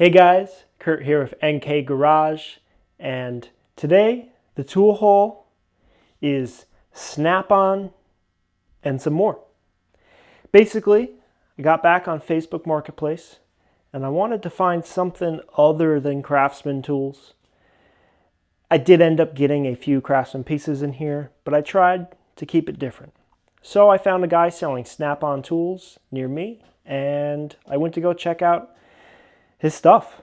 Hey guys, Kurt here with NK Garage, and today the tool haul is Snap-on and some more. Basically, I got back on Facebook Marketplace and I wanted to find something other than Craftsman tools. I did end up getting a few Craftsman pieces in here, but I tried to keep it different. So I found a guy selling Snap-on tools near me and I went to go check out his stuff.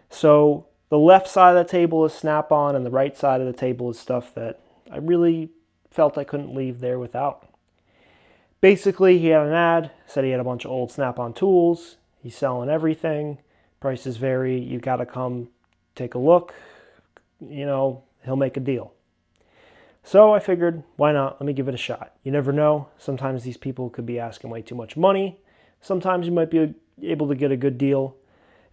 So the left side of the table is Snap-on and the right side of the table is stuff that I really felt I couldn't leave there without. Basically, he had an ad, said he had a bunch of old Snap-on tools. He's selling everything. Prices vary. You got to come take a look. You know, he'll make a deal. So I figured, why not? Let me give it a shot. You never know. Sometimes these people could be asking way too much money. Sometimes you might be able to get a good deal.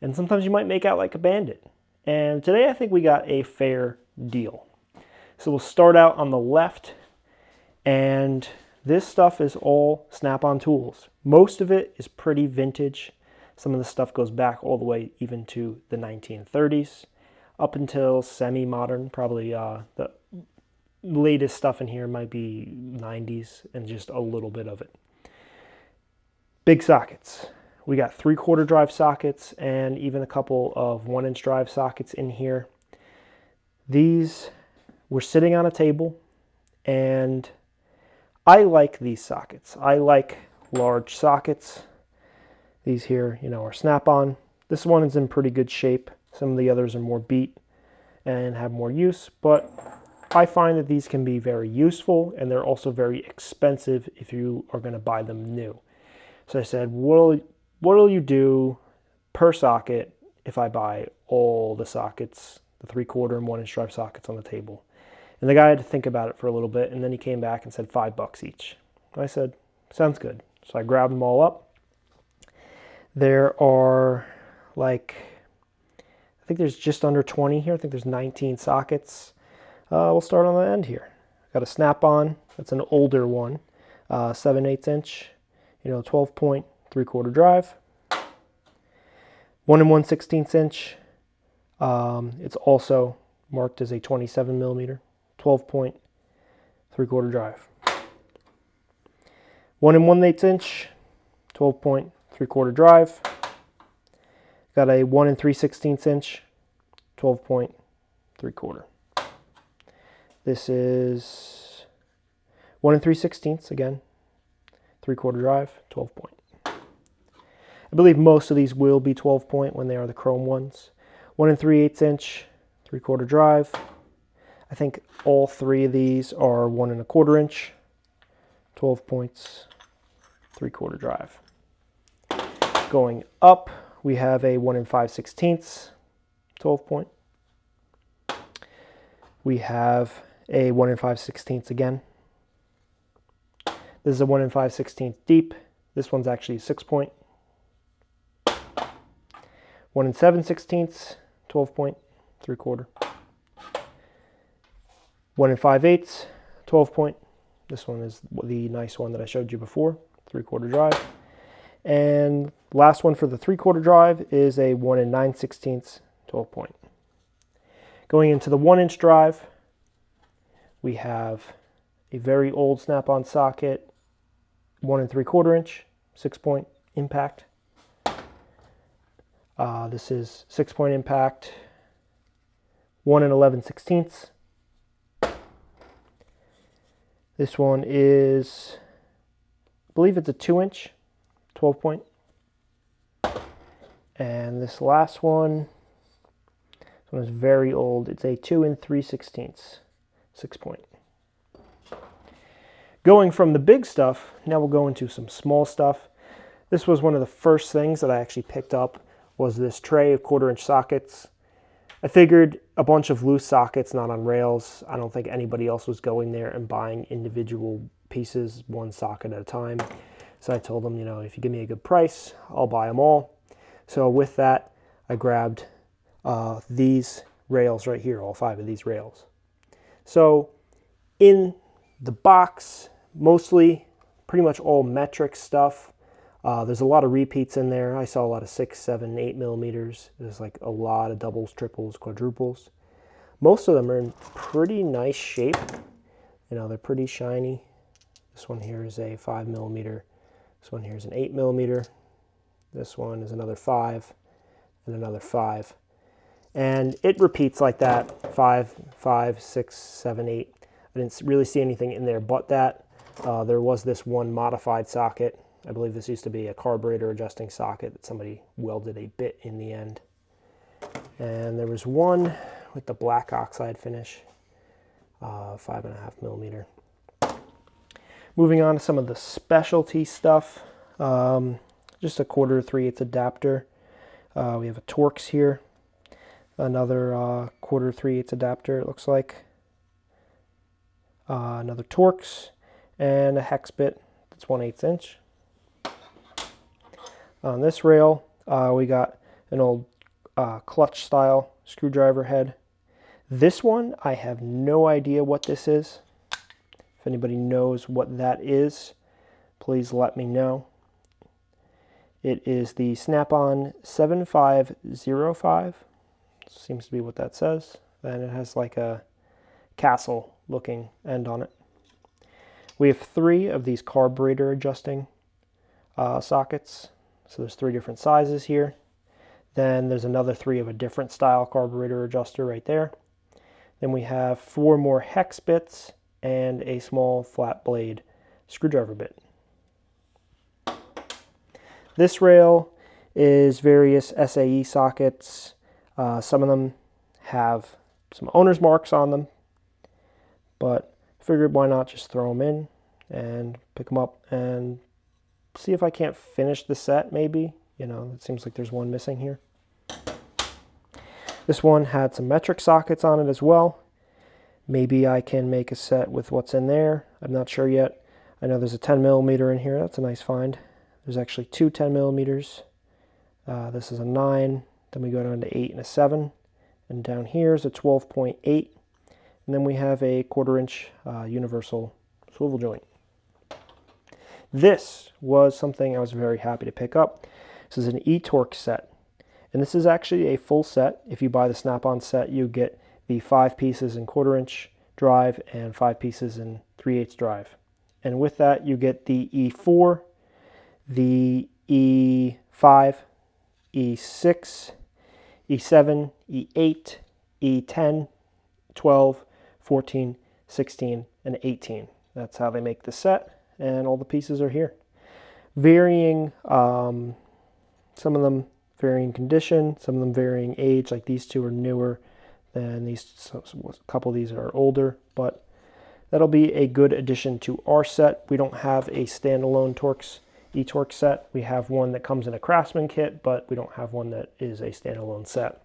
And sometimes you might make out like a bandit. And today I think we got a fair deal. So we'll start out on the left. And this stuff is all Snap-on tools. Most of it is pretty vintage. Some of the stuff goes back all the way even to the 1930s. Up until semi-modern. Probably the latest stuff in here might be 90s and just a little bit of it. Big sockets. We got 3/4 drive sockets and even a couple of 1-inch drive sockets in here. These were sitting on a table and I like these sockets. I like large sockets. These here, are Snap-on. This one is in pretty good shape. Some of the others are more beat and have more use, but I find that these can be very useful and they're also very expensive if you are going to buy them new. So I said, what'll you do per socket if I buy all the sockets, the 3/4 and 1-inch drive sockets on the table? And the guy had to think about it for a little bit, and then he came back and said $5 each. I said, sounds good. So I grabbed them all up. There are I think there's just under 20 here. I think there's 19 sockets. We'll start on the end here. Got a Snap-on. That's an older one. 7/8 inch, 12-point 3/4 drive. 1 1/16 inch. It's also marked as a 27 millimeter, 12-point 3/4 drive. 1 1/8 inch, 12-point 3/4 drive. Got a 1 3/16 inch, 12-point 3/4. This is 1 3/16 again, 3/4 drive, 12-point. I believe most of these will be 12-point when they are the chrome ones. 1 3/8 inch, 3/4 drive. I think all three of these are 1 1/4 inch, 12 points, 3/4 drive. Going up, we have a 1 5/16, 12-point. We have a 1 5/16 again. This is a 1 5/16 deep. This one's actually 6-point. 1 7/16, 12-point, 3/4. 1 5/8, 12-point. This one is the nice one that I showed you before, 3/4 drive. And last one for the 3/4 drive is a 1 9/16, 12-point. Going into the 1-inch drive, we have a very old Snap-on socket, 1 3/4 inch, 6-point impact. This is 6-point impact, 1 11/16. This one is, I believe it's a 2-inch, 12-point. And this last one, this one is very old. It's a 2 3/16, 6-point. Going from the big stuff, now we'll go into some small stuff. This was one of the first things that I actually picked up, was this tray of 1/4 inch sockets. I figured a bunch of loose sockets, not on rails. I don't think anybody else was going there and buying individual pieces, one socket at a time. So I told them, if you give me a good price, I'll buy them all. So with that, I grabbed these rails right here, all 5 of these rails. So in the box, mostly pretty much all metric stuff. There's a lot of repeats in there. I saw a lot of 6, 7, 8 millimeters. There's like a lot of doubles, triples, quadruples. Most of them are in pretty nice shape. You know, they're pretty shiny. This one here is a 5 millimeter. This one here is an 8 millimeter. This one is another 5 and another 5. And it repeats like that, 5, 5, 6, 7, 8. I didn't really see anything in there but that. There was this one modified socket. I believe this used to be a carburetor adjusting socket that somebody welded a bit in the end. And there was one with the black oxide finish, 5.5 millimeter. Moving on to some of the specialty stuff. Just a 1/4 3/8 adapter. We have a Torx here. Another 1/4 3/8 adapter, it looks like. Another Torx and a hex bit that's 1/8 inch. On this rail, we got an old clutch style screwdriver head. This one, I have no idea what this is. If anybody knows what that is, please let me know. It is the Snap-on 7505. Seems to be what that says. And it has like a castle looking end on it. We have 3 of these carburetor adjusting sockets. So there's 3 different sizes here. Then there's another 3 of a different style carburetor adjuster right there. Then we have 4 more hex bits and a small flat blade screwdriver bit. This rail is various SAE sockets. Some of them have some owner's marks on them, but figured why not just throw them in and pick them up and see if I can't finish the set maybe. You know, it seems like there's one missing here. This one had some metric sockets on it as well. Maybe I can make a set with what's in there. I'm not sure yet. I know there's a 10 millimeter in here. That's a nice find. There's actually 2 10 millimeters. This is a 9. Then we go down to 8 and a 7. And down here is a 12.8. And then we have a 1/4 inch universal swivel joint. This was something I was very happy to pick up. This is an eTorque set. And this is actually a full set. If you buy the Snap-on set, you get the 5 pieces in 1/4 inch drive and 5 pieces in 3/8 drive. And with that, you get the E4, the E5, E6, E7, E8, E10, 12, 14, 16, and 18. That's how they make the set, and all the pieces are here. Varying, some of them varying condition, some of them varying age, like these 2 are newer than these, so a couple of these are older, but that'll be a good addition to our set. We don't have a standalone eTorque set. We have one that comes in a Craftsman kit, but we don't have one that is a standalone set.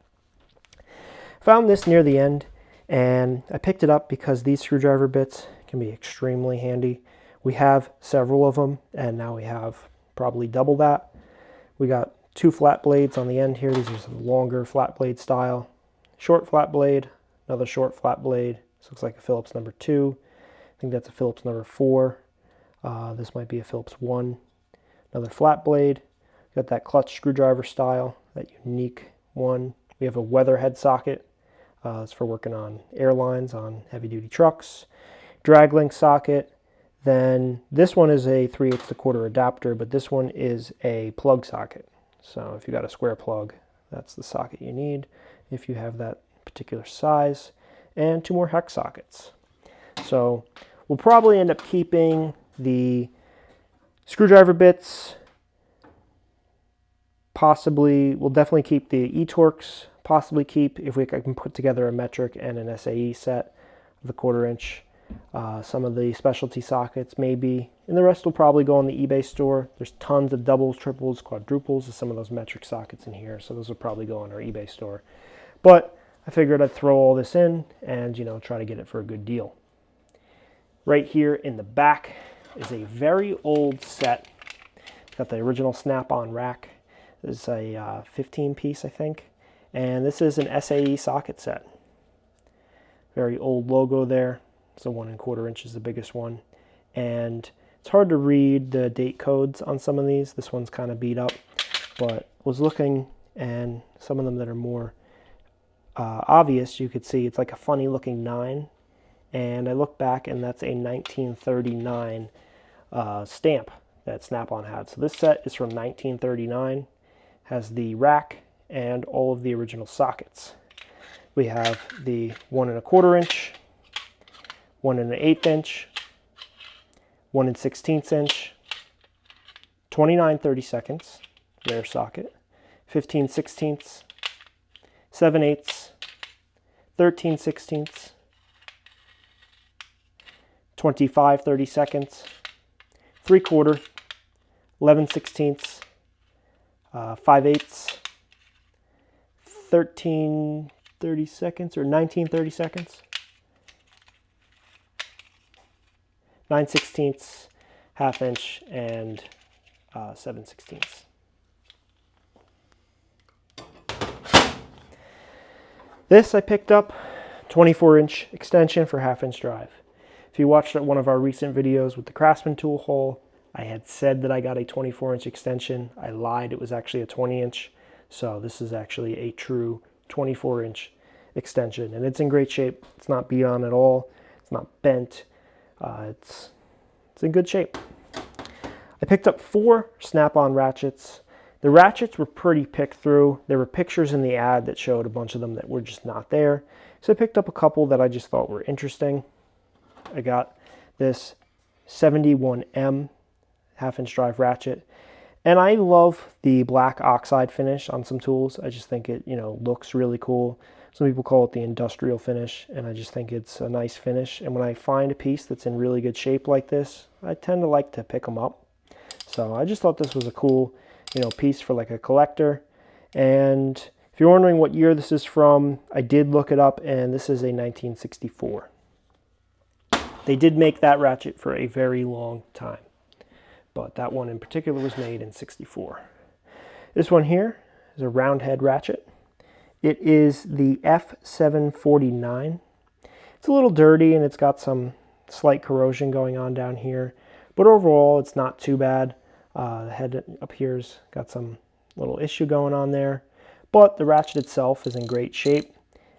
Found this near the end, and I picked it up because these screwdriver bits can be extremely handy. We have several of them, and now we have probably double that. We got 2 flat blades on the end here. These are some longer flat blade style. Short flat blade, another short flat blade. This looks like a Phillips number 2. I think that's a Phillips number 4. This might be a Phillips 1. Another flat blade. Got that clutch screwdriver style, that unique one. We have a weather head socket. It's for working on airlines, on heavy-duty trucks. Drag link socket. Then this one is a 3/8 to 1/4 adapter, but this one is a plug socket. So if you got a square plug, that's the socket you need if you have that particular size. And 2 more hex sockets. So we'll probably end up keeping the screwdriver bits. Possibly, we'll definitely keep the eTorques. Possibly keep, if we can put together a metric and an SAE set of the 1/4 inch. Some of the specialty sockets maybe, and the rest will probably go on the eBay store. There's tons of doubles, triples, quadruples of some of those metric sockets in here, so those will probably go on our eBay store. But I figured I'd throw all this in and, you know, try to get it for a good deal. Right here in the back is a very old set. Got the original Snap-on rack. This is a 15 piece, I think. And this is an SAE socket set. Very old logo there. So 1 1/4 inch is the biggest one. And It's hard to read the date codes on some of these. This one's kind of beat up, but was looking, and some of them that are more obvious, you could see it's like a funny looking 9. And I look back, and that's a 1939 stamp that Snap-on had. So this set is from 1939, has the rack and all of the original sockets. We have the 1 1/4 inch, 1 1/8 inch, 1 16 inch, 29 32nds, rare socket, 15 16ths, 7/8, 13 16ths, 25 32nds, 3/4, 11 16ths, 5/8, 13 32nds or 19 32nds, 9 16ths, 1/2 inch, and 7 16ths. This I picked up 24-inch extension for 1/2 inch drive. If you watched one of our recent videos with the Craftsman tool haul, I had said that I got a 24-inch extension. I lied, it was actually a 20-inch. So this is actually a true 24-inch extension, and it's in great shape. It's not beat on at all. It's not bent. It's in good shape. I picked up 4 Snap-on ratchets. The ratchets were pretty picked through. There were pictures in the ad that showed a bunch of them that were just not there. So I picked up a couple that I just thought were interesting. I got this 71M 1/2 inch drive ratchet. And I love the black oxide finish on some tools. I just think it, looks really cool. Some people call it the industrial finish, and I just think it's a nice finish. And when I find a piece that's in really good shape like this, I tend to like to pick them up. So I just thought this was a cool, piece for like a collector. And if you're wondering what year this is from, I did look it up, and this is a 1964. They did make that ratchet for a very long time, but that one in particular was made in 64. This one here is a round head ratchet. It is the F749. It's a little dirty, and it's got some slight corrosion going on down here, but overall it's not too bad. The head up here's got some little issue going on there, but the ratchet itself is in great shape.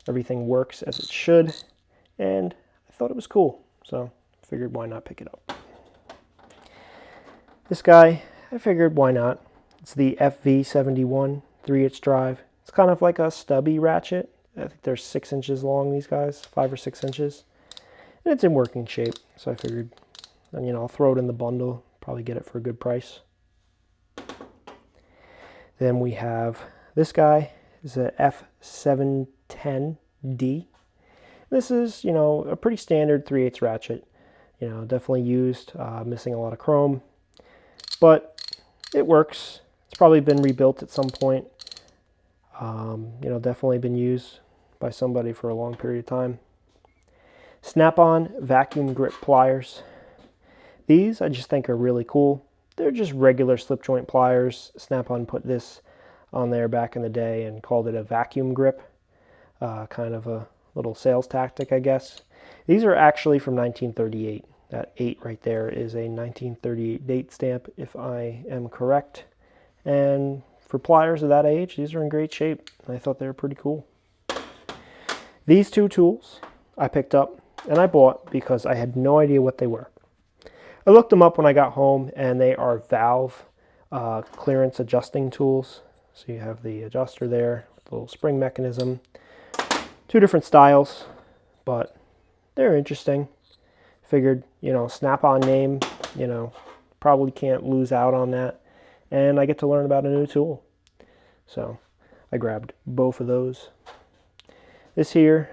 Everything works as it should, and I thought it was cool, so I figured why not pick it up. This guy, I figured why not. It's the FV71 3/8 drive. It's kind of like a stubby ratchet. I think they're 6 inches long, these guys, 5 or 6 inches. And it's in working shape, so I figured, I'll throw it in the bundle, probably get it for a good price. Then we have this guy, is a F710D. This is, a pretty standard 3/8 ratchet. Definitely used, missing a lot of chrome, but it works. It's probably been rebuilt at some point. Definitely been used by somebody for a long period of time. Snap-on vacuum grip pliers. These I just think are really cool. They're just regular slip joint pliers. Snap-on put this on there back in the day and called it a vacuum grip. Kind of a little sales tactic, I guess. These are actually from 1938. That 8 right there is a 1938 date stamp, if I am correct. And for pliers of that age, these are in great shape. I thought they were pretty cool. These 2 tools I picked up and I bought because I had no idea what they were. I looked them up when I got home, and they are valve clearance adjusting tools. So you have the adjuster there, the little spring mechanism. 2 different styles, but they're interesting. Figured, Snap-on name, probably can't lose out on that. And I get to learn about a new tool. So I grabbed both of those. This here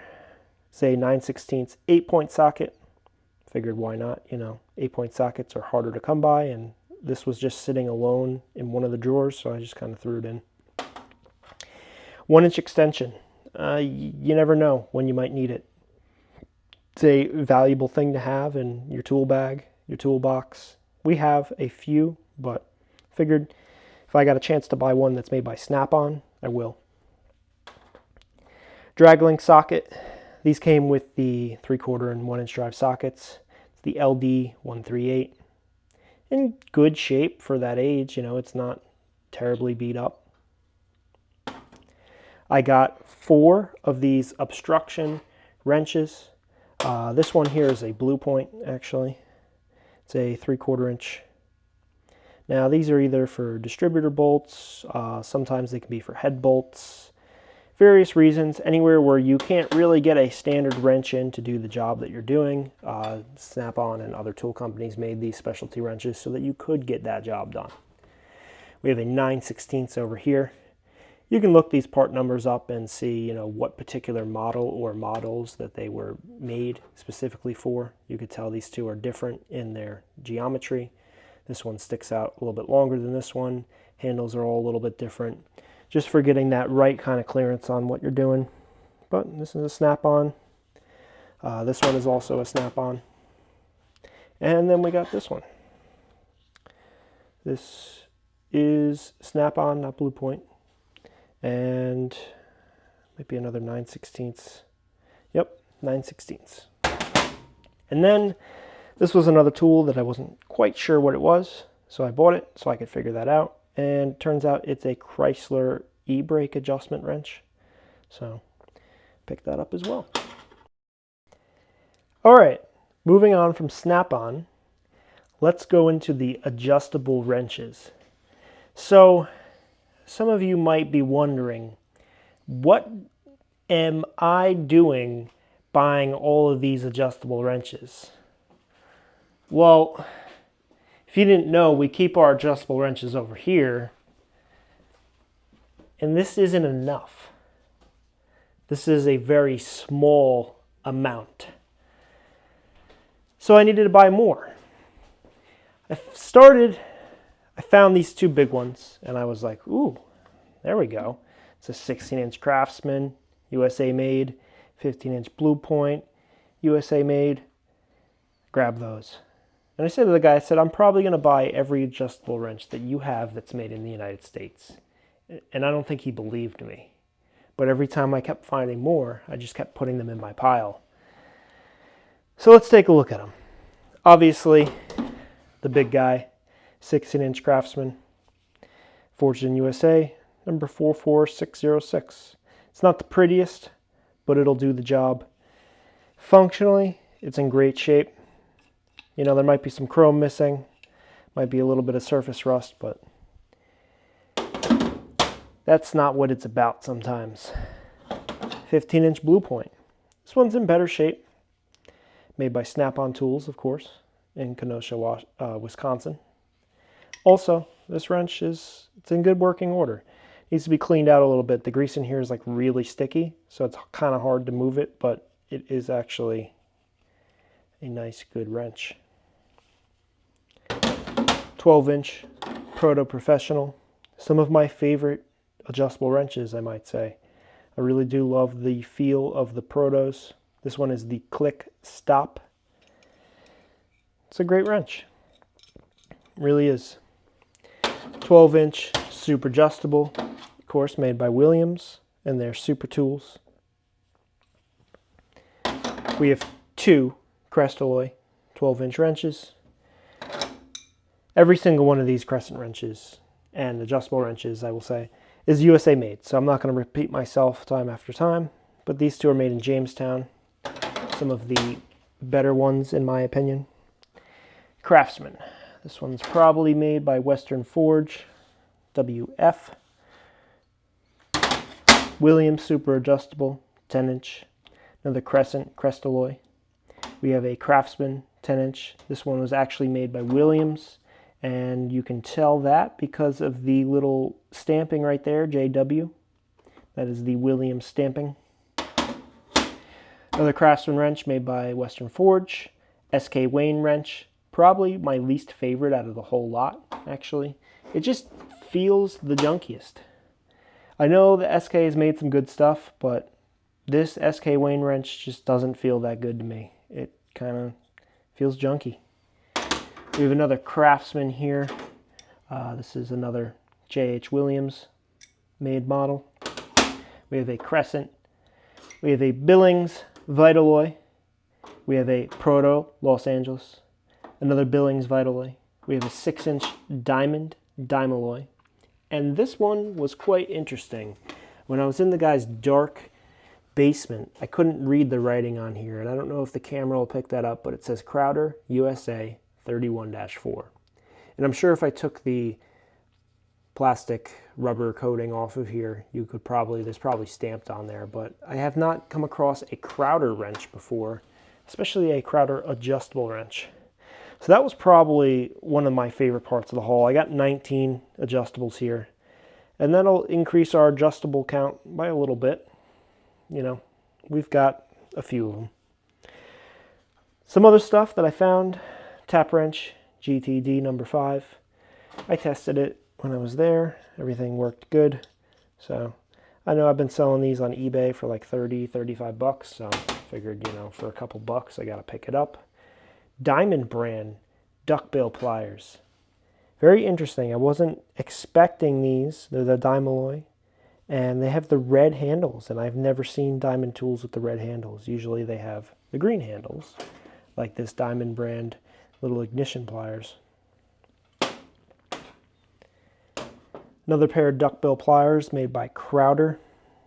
is a 9/16 8-point socket. Figured why not, 8-point sockets are harder to come by, and this was just sitting alone in one of the drawers, so I just kind of threw it in. 1-inch extension. You never know when you might need it. It's a valuable thing to have in your tool bag, your toolbox. We have a few, but figured if I got a chance to buy one that's made by Snap-on, I will. Drag link socket. These came with the 3/4 and 1-inch drive sockets. It's the LD138. in good shape for that age. You know, it's not terribly beat up. I got 4 of these obstruction wrenches. This one here is a Blue Point, actually. It's a 3/4 inch. Now these are either for distributor bolts, sometimes they can be for head bolts, various reasons. Anywhere where you can't really get a standard wrench in to do the job that you're doing. Snap-on and other tool companies made these specialty wrenches so that you could get that job done. We have a 9/16 over here. You can look these part numbers up and see, you know, what particular model or models that they were made specifically for. You could tell these two are different in their geometry. This one sticks out a little bit longer than this one. Handles are all a little bit different. Just for getting that right kind of clearance on what you're doing. But this is a snap-on. This one is also a snap-on. And then we got this one. This is snap-on, not Blue Point. And maybe another 9/16. Yep, 9/16. And then this was another tool that I wasn't quite sure what it was, so I bought it so I could figure that out. And it turns out it's a Chrysler e-brake adjustment wrench. So pick that up as well. All right, moving on from Snap-on, let's go into the adjustable wrenches. So some of you might be wondering, what am I doing buying all of these adjustable wrenches? Well, if you didn't know, we keep our adjustable wrenches over here, and this isn't enough. This is a very small amount. So I needed to buy more. I found these 2 big ones, and I was like, ooh, there we go. It's a 16-inch Craftsman USA made, 15-inch Blue Point USA made. Grab those. And I said to the guy, I said, I'm probably going to buy every adjustable wrench that you have that's made in the United States. And I don't think he believed me. But every time I kept finding more, I just kept putting them in my pile. So let's take a look at them. Obviously, the big guy, 16-inch Craftsman, Forged in USA, number 44606. It's not the prettiest, but it'll do the job. Functionally, it's in great shape. You know, there might be some chrome missing, might be a little bit of surface rust, but that's not what it's about sometimes. 15-inch Blue Point. This one's in better shape. Made by Snap-on Tools, of course, in Kenosha, Wisconsin. Also, this wrench it's in good working order. Needs to be cleaned out a little bit. The grease in here is like really sticky, so it's kind of hard to move it, but it is actually a nice, good wrench. 12-inch Proto Professional. Some of my favorite adjustable wrenches, I might say. I really do love the feel of the Protos. This one is the Click Stop. It's a great wrench. It really is. 12-inch Super Adjustable, of course, made by Williams and their Super Tools. We have 2 Crestalloy 12-inch wrenches. Every single one of these Crescent wrenches and adjustable wrenches, I will say, is USA made. So I'm not going to repeat myself time after time, but these 2 are made in Jamestown. Some of the better ones, in my opinion. Craftsman. This one's probably made by Western Forge, WF. Williams Super Adjustable, 10-inch. Another Crescent Crestalloy. We have a Craftsman 10-inch. This one was actually made by Williams, and you can tell that because of the little stamping right there, JW. That is the Williams stamping. Another Craftsman wrench made by Western Forge. SK Wayne wrench. Probably my least favorite out of the whole lot, actually. It just feels the junkiest. I know the SK has made some good stuff, but this SK Wayne wrench just doesn't feel that good to me. It kind of feels junky. We have another Craftsman here. This is another J.H. Williams made model. We have a Crescent. We have a Billings Vitaloy. We have a Proto Los Angeles. Another Billings Vitaloy. We have a 6-inch diamond Dymalloy. And this one was quite interesting. When I was in the guy's dark basement, I couldn't read the writing on here, and I don't know if the camera will pick that up, but it says Crowder USA 31-4. And I'm sure if I took the plastic rubber coating off of here, there's probably stamped on there, but I have not come across a Crowder wrench before, especially a Crowder adjustable wrench. So that was probably one of my favorite parts of the haul. I got 19 adjustables here, and that'll increase our adjustable count by a little bit. You know, we've got a few of them. Some other stuff that I found: tap wrench, GTD number 5. I tested it when I was there. Everything worked good. So I know I've been selling these on eBay for like 30, 35 bucks. So I figured, you know, for a couple bucks, I got to pick it up. Diamond brand duckbill pliers. Very interesting. I wasn't expecting these. They're the Dymalloy, and they have the red handles, and I've never seen diamond tools with the red handles. Usually they have the green handles, like this Diamond brand little ignition pliers. Another pair of duckbill pliers made by Crowder.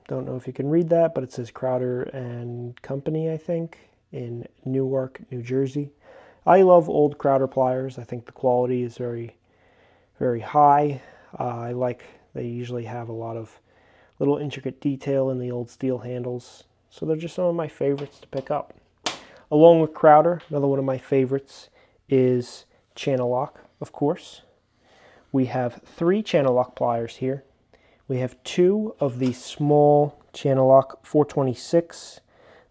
Don't know if you can read that, but it says Crowder and Company, I think, in Newark, New Jersey. I love old Crowder pliers. I think the quality is very, very high. I like they usually have a lot of little intricate detail in the old steel handles. So they're just some of my favorites to pick up. Along with Crowder, another one of my favorites is Channellock, of course. We have 3 Channellock pliers here. We have 2 of the small Channellock 426,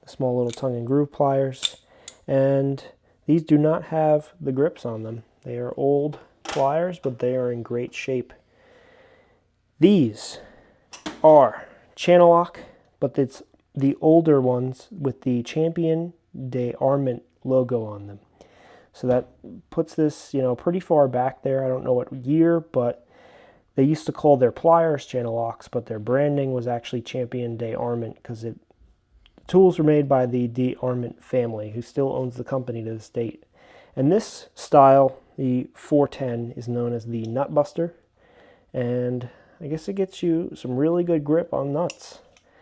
the small little tongue and groove pliers, and these do not have the grips on them. They are old pliers, but they are in great shape. These are Channellock, but it's the older ones with the Champion d'Armament logo on them. So that puts this, you know, pretty far back there. I don't know what year, but they used to call their pliers Channellocks, but their branding was actually Champion d'Armament because the tools were made by the d'Armament family, who still owns the company to this date. And this style, the 410, is known as the Nut Buster, and I guess it gets you some really good grip on nuts.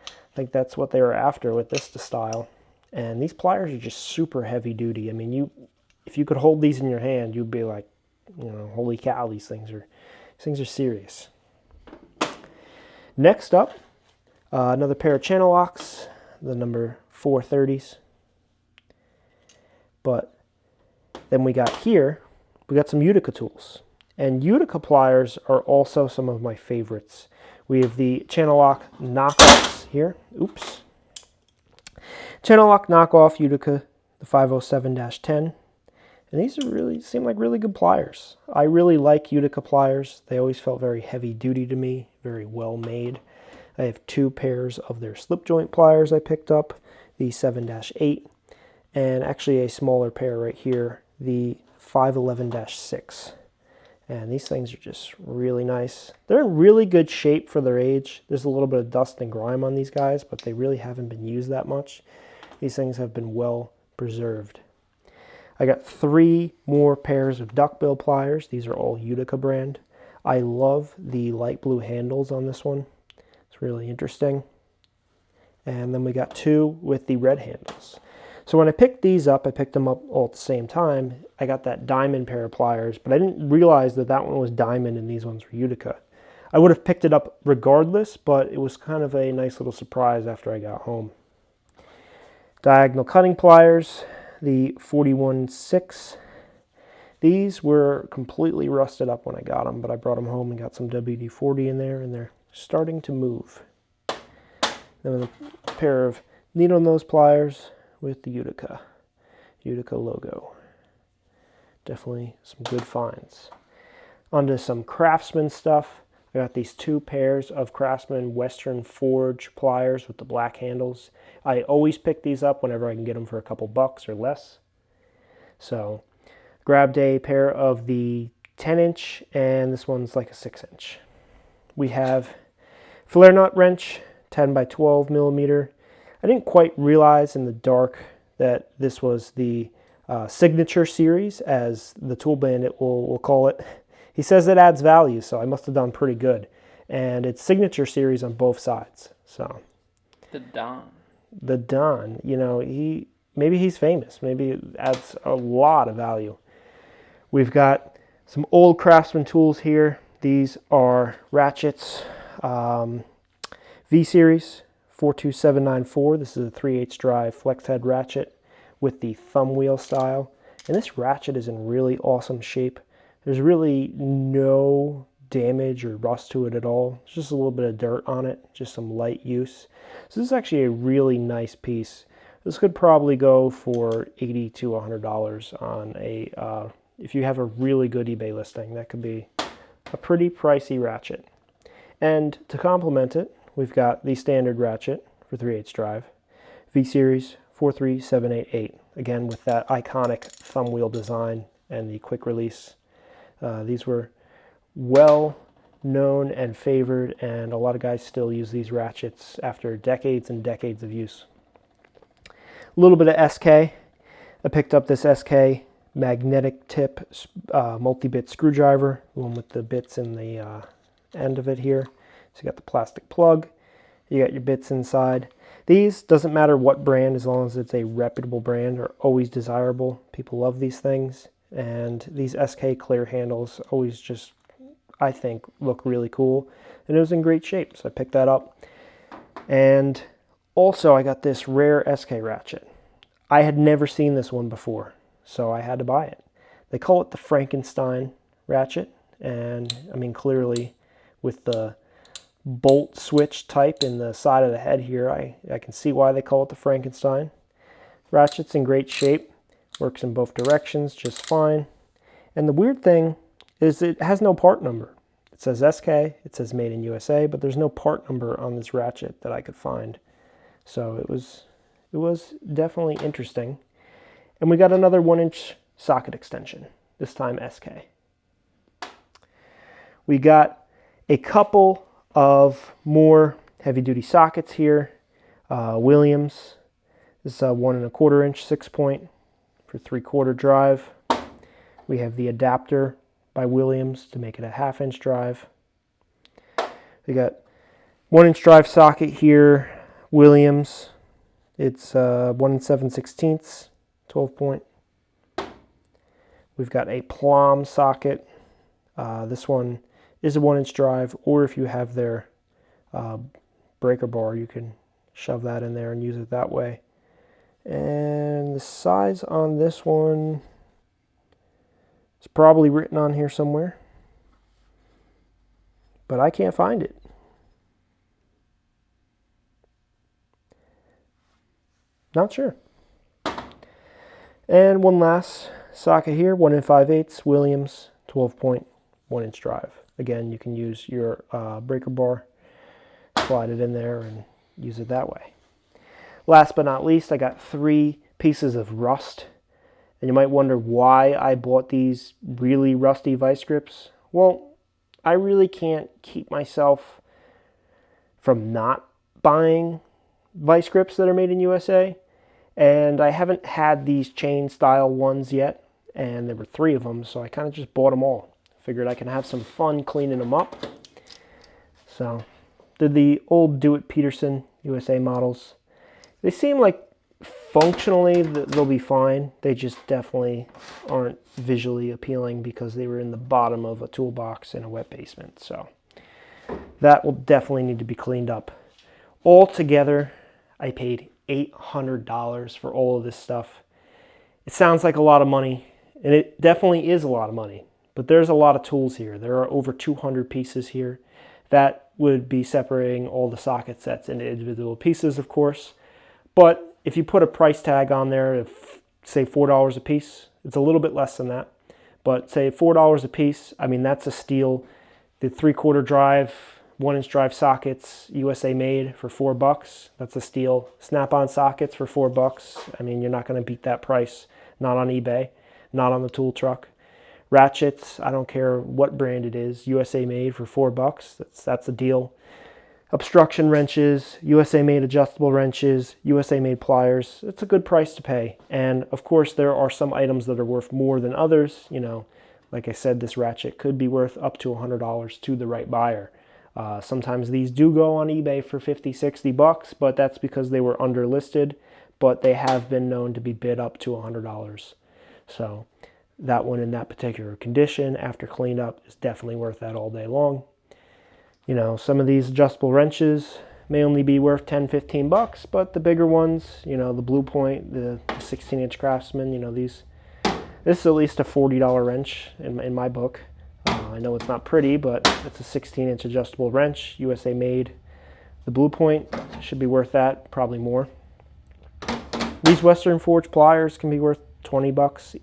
I think that's what they were after with this style. And these pliers are just super heavy duty. I mean, if you could hold these in your hand, you'd be like, you know, holy cow, these things are serious. Next up, another pair of Channellocks, the number 430s. But then we got some Utica tools. And Utica pliers are also some of my favorites. We have the Channellock knockoffs here. Oops. Channellock knockoff Utica, the 507-10. And these seem like really good pliers. I really like Utica pliers. They always felt very heavy duty to me, very well made. I have 2 pairs of their slip joint pliers I picked up, the 7-8, and actually a smaller pair right here, the 511-6. And these things are just really nice. They're in really good shape for their age. There's a little bit of dust and grime on these guys, but they really haven't been used that much. These things have been well preserved. I got 3 more pairs of duckbill pliers. These are all Utica brand. I love the light blue handles on this one. It's really interesting. And then we got 2 with the red handles. So when I picked these up, I picked them up all at the same time. I got that diamond pair of pliers, but I didn't realize that that one was diamond and these ones were Utica. I would have picked it up regardless, but it was kind of a nice little surprise after I got home. Diagonal cutting pliers, the 41-6. These were completely rusted up when I got them, but I brought them home and got some WD-40 in there, and they're starting to move. Then a pair of needle nose pliers with the Utica logo. Definitely some good finds. Onto some Craftsman stuff. I got these 2 pairs of Craftsman Western Forge pliers with the black handles. I always pick these up whenever I can get them for a couple bucks or less. So grabbed a pair of the 10-inch, and this one's like a 6-inch. We have flare nut wrench, 10 by 12 millimeter. I didn't quite realize in the dark that this was the signature series, as the Tool Bandit will call it. He says it adds value, so I must have done pretty good. And it's signature series on both sides. So The Don. the Don, you know, maybe he's famous. Maybe it adds a lot of value. We've got some old Craftsman tools here. These are ratchets, V-Series 42794. This is a 3/8 drive flex head ratchet with the thumb wheel style. And this ratchet is in really awesome shape. There's really no damage or rust to it at all. It's just a little bit of dirt on it, just some light use. So this is actually a really nice piece. This could probably go for $80 to $100 on a, if you have a really good eBay listing. That could be a pretty pricey ratchet. And to complement it, we've got the standard ratchet for 3/8 drive, V-Series 43788. Again, with that iconic thumb wheel design and the quick release. These were well known and favored, and a lot of guys still use these ratchets after decades and decades of use. A little bit of SK. I picked up this SK magnetic tip multi-bit screwdriver, the one with the bits in the end of it here. So you got the plastic plug, you got your bits inside. These, doesn't matter what brand, as long as it's a reputable brand, are always desirable. People love these things. And these SK clear handles always just, I think, look really cool. And it was in great shape, so I picked that up. And also I got this rare SK ratchet. I had never seen this one before, so I had to buy it. They call it the Frankenstein ratchet. And I mean, clearly with the bolt switch type in the side of the head here, I can see why they call it the Frankenstein. Ratchet's in great shape. Works in both directions just fine. And the weird thing is it has no part number. It says SK, it says made in USA, but there's no part number on this ratchet that I could find. So it was definitely interesting. And we got another 1-inch socket extension, this time SK. We got a couple of more heavy-duty sockets here. Williams, this is a 1 1/4 inch 6-point for 3/4 drive. We have the adapter by Williams to make it a 1/2 inch drive. We got 1-inch drive socket here, Williams. It's 1 7/16, 12-point. We've got a plum socket. This one is a 1-inch drive, or if you have their breaker bar, you can shove that in there and use it that way. And the size on this one is probably written on here somewhere, but I can't find it. Not sure. And one last socket here, 1 5/8 Williams, 12-point, 1-inch drive. Again, you can use your breaker bar, slide it in there, and use it that way. Last but not least, I got 3 pieces of rust. And you might wonder why I bought these really rusty vice grips. Well, I really can't keep myself from not buying vice grips that are made in USA. And I haven't had these chain style ones yet. And there were 3 of them, so I kind of just bought them all. Figured I can have some fun cleaning them up. So, did the old Do-It-Peterson USA models. They seem like functionally they'll be fine. They just definitely aren't visually appealing because they were in the bottom of a toolbox in a wet basement. So that will definitely need to be cleaned up. Altogether, I paid $800 for all of this stuff. It sounds like a lot of money, and it definitely is a lot of money. But there's a lot of tools here. There are over 200 pieces here. That would be separating all the socket sets into individual pieces, of course. But if you put a price tag on there of, say, $4 a piece, it's a little bit less than that. But say $4 a piece, I mean, that's a steal. The 3/4 drive, 1-inch drive sockets, USA made for $4. That's a steal. Snap-on sockets for $4. I mean, you're not going to beat that price. Not on eBay, not on the tool truck. Ratchets, I don't care what brand it is, USA made for $4. That's a deal. obstruction wrenches, USA made adjustable wrenches, USA made pliers. It's a good price to pay. And of course, there are some items that are worth more than others. You know, like I said, this ratchet could be worth up to $100 to the right buyer. Sometimes these do go on eBay for 50, 60 bucks, but that's because they were underlisted, but they have been known to be bid up to $100. So that one in that particular condition after cleaned up is definitely worth that all day long. You know, some of these adjustable wrenches may only be worth 10, 15 bucks, but the bigger ones, you know, the Blue Point, the 16-inch Craftsman, you know, this is at least a $40 wrench in my book. I know it's not pretty, but it's a 16-inch adjustable wrench, USA made. The Blue Point should be worth that, probably more. These Western Forge pliers can be worth 20 bucks,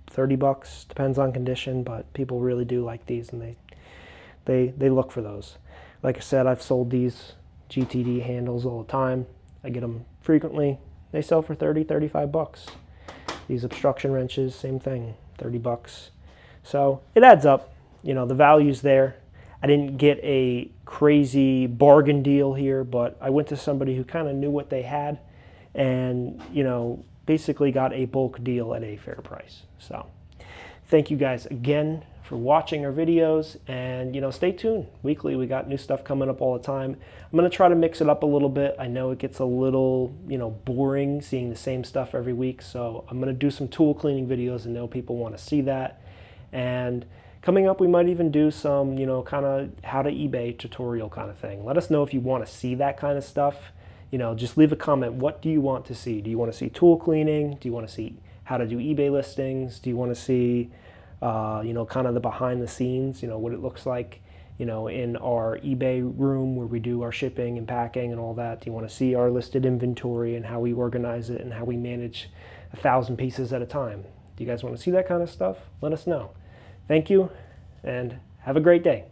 30 bucks, depends on condition, but people really do like these, and they look for those. Like I said, I've sold these GTD handles all the time. I get them frequently. They sell for 30, 35 bucks. These obstruction wrenches, same thing, 30 bucks. So it adds up. You know, the value's there. I didn't get a crazy bargain deal here, but I went to somebody who kind of knew what they had and, you know, basically got a bulk deal at a fair price. So thank you guys again for watching our videos, and, you know, stay tuned. Weekly, we got new stuff coming up all the time. I'm going to try to mix it up a little bit. I know it gets a little, you know, boring seeing the same stuff every week, so I'm going to do some tool cleaning videos. I know people want to see that. And coming up, we might even do some, you know, kind of how to eBay tutorial kind of thing. Let us know if you want to see that kind of stuff. You know, just leave a comment. What do you want to see? Do you want to see tool cleaning? Do you want to see how to do eBay listings? Do you want to see, you know, kind of the behind the scenes, you know, what it looks like, you know, in our eBay room where we do our shipping and packing and all that? Do you want to see our listed inventory and how we organize it and how we manage 1,000 pieces at a time? Do you guys want to see that kind of stuff? Let us know. Thank you, and have a great day.